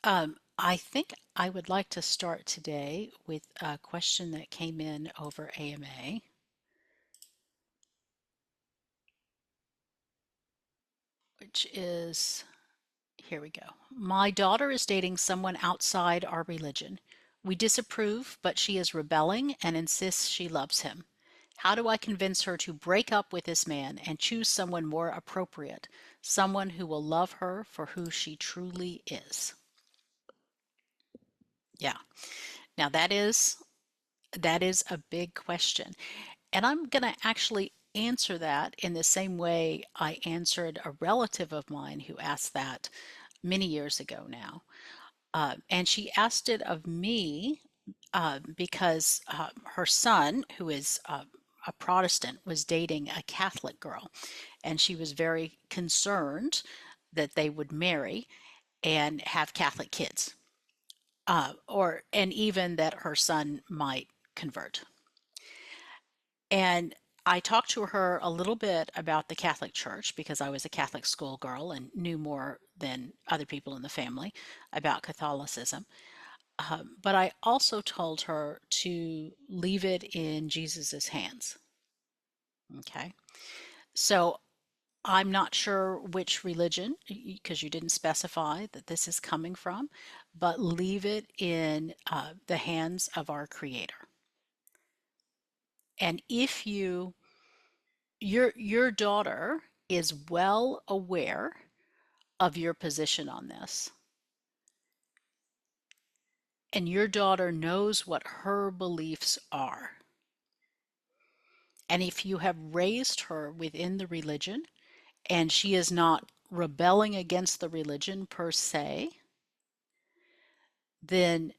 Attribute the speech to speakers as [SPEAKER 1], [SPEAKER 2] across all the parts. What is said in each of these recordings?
[SPEAKER 1] I think I would like to start today with a question that came in over AMA, which is, here we go. My daughter is dating someone outside our religion. We disapprove, but she is rebelling and insists she loves him. How do I convince her to break up with this man and choose someone more appropriate, someone who will love her for who she truly is? Yeah. Now that is a big question. And I'm going to actually answer that in the same way I answered a relative of mine who asked that many years ago now. And she asked it of me because her son, who is a Protestant, was dating a Catholic girl. And she was very concerned that they would marry and have Catholic kids, and even that her son might convert. And I talked to her a little bit about the Catholic Church because I was a Catholic schoolgirl and knew more than other people in the family about Catholicism. But I also told her to leave it in Jesus's hands. Okay. So I'm not sure which religion, because you didn't specify that this is coming from, but leave it in the hands of our Creator. And if your daughter is well aware of your position on this, and your daughter knows what her beliefs are. And if you have raised her within the religion and she is not rebelling against the religion per se, then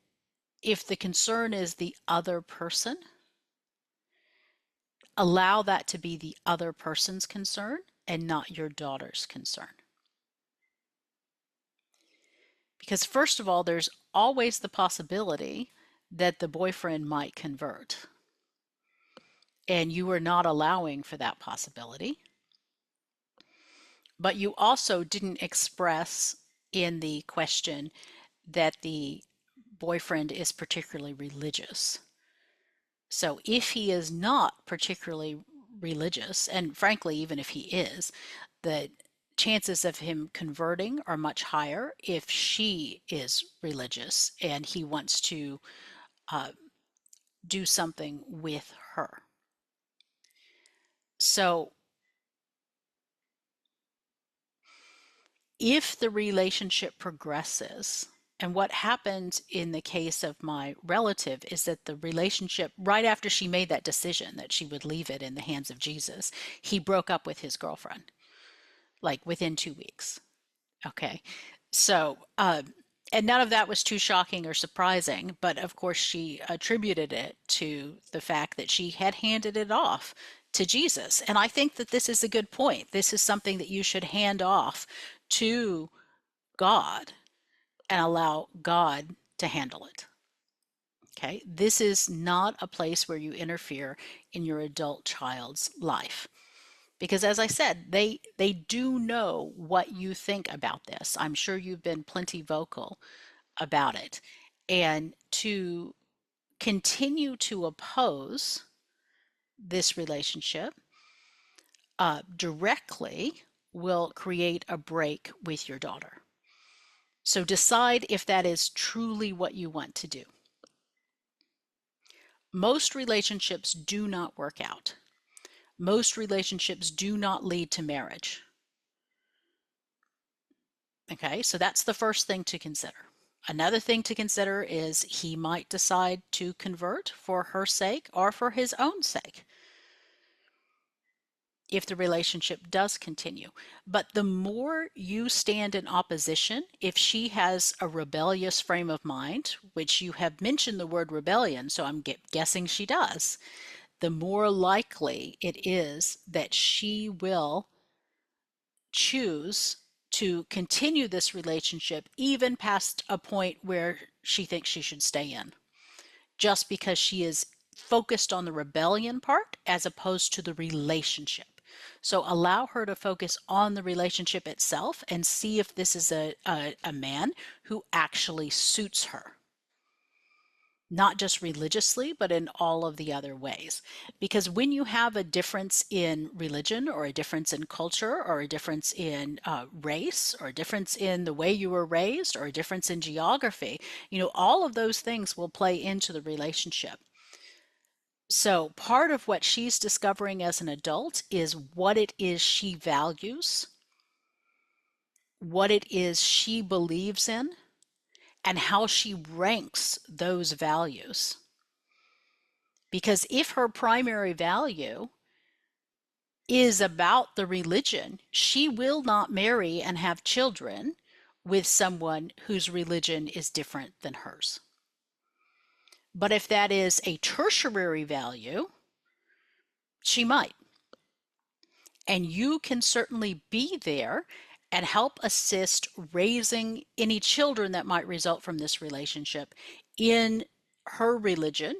[SPEAKER 1] if the concern is the other person, allow that to be the other person's concern and not your daughter's concern. Because, first of all, there's always the possibility that the boyfriend might convert, and you are not allowing for that possibility. But you also didn't express in the question that the boyfriend is particularly religious. So if he is not particularly religious, and frankly, even if he is, the chances of him converting are much higher if she is religious and he wants to uh, do something with her. So if the relationship progresses, and what happened in the case of my relative is that the relationship, right after she made that decision that she would leave it in the hands of Jesus, he broke up with his girlfriend, like within 2 weeks. Okay. So, and none of that was too shocking or surprising, but of course she attributed it to the fact that she had handed it off to Jesus. And I think that this is a good point. This is something that you should hand off to God and allow God to handle it. Okay. This is not a place where you interfere in your adult child's life. Because as I said, they do know what you think about this. I'm sure you've been plenty vocal about it. And to continue to oppose this relationship directly will create a break with your daughter. So decide if that is truly what you want to do. Most relationships do not work out. Most relationships do not lead to marriage. Okay, so that's the first thing to consider. Another thing to consider is he might decide to convert for her sake or for his own sake if the relationship does continue. But the more you stand in opposition, if she has a rebellious frame of mind, which you have mentioned the word rebellion, so I'm guessing she does, the more likely it is that she will choose to continue this relationship even past a point where she thinks she should stay in, just because she is focused on the rebellion part as opposed to the relationship. So allow her to focus on the relationship itself and see if this is a man who actually suits her, not just religiously, but in all of the other ways. Because when you have a difference in religion, or a difference in culture, or a difference in race, or a difference in the way you were raised, or a difference in geography, all of those things will play into the relationship. So part of what she's discovering as an adult is what it is she values, what it is she believes in, and how she ranks those values. Because if her primary value is about the religion, she will not marry and have children with someone whose religion is different than hers. But if that is a tertiary value, she might. And you can certainly be there and help assist raising any children that might result from this relationship in her religion,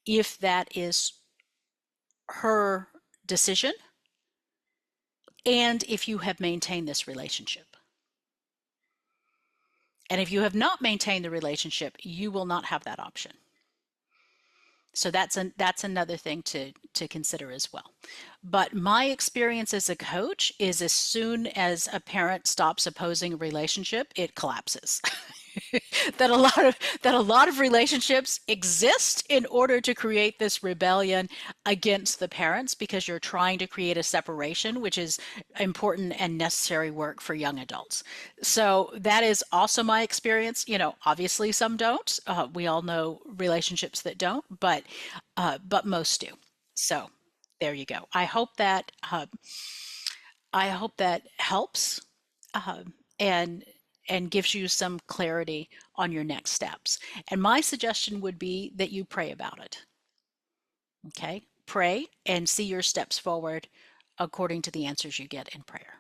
[SPEAKER 1] if that is her decision, and if you have maintained this relationship. And if you have not maintained the relationship, you will not have that option. So that's another thing to consider as well. But my experience as a coach is, as soon as a parent stops opposing a relationship, it collapses. that a lot of relationships exist in order to create this rebellion against the parents, because you're trying to create a separation, which is important and necessary work for young adults. So that is also my experience. Obviously some don't. We all know relationships that don't, but most do. So there you go. I hope that helps, and gives you some clarity on your next steps. And my suggestion would be that you pray about it. Okay? Pray and see your steps forward according to the answers you get in prayer.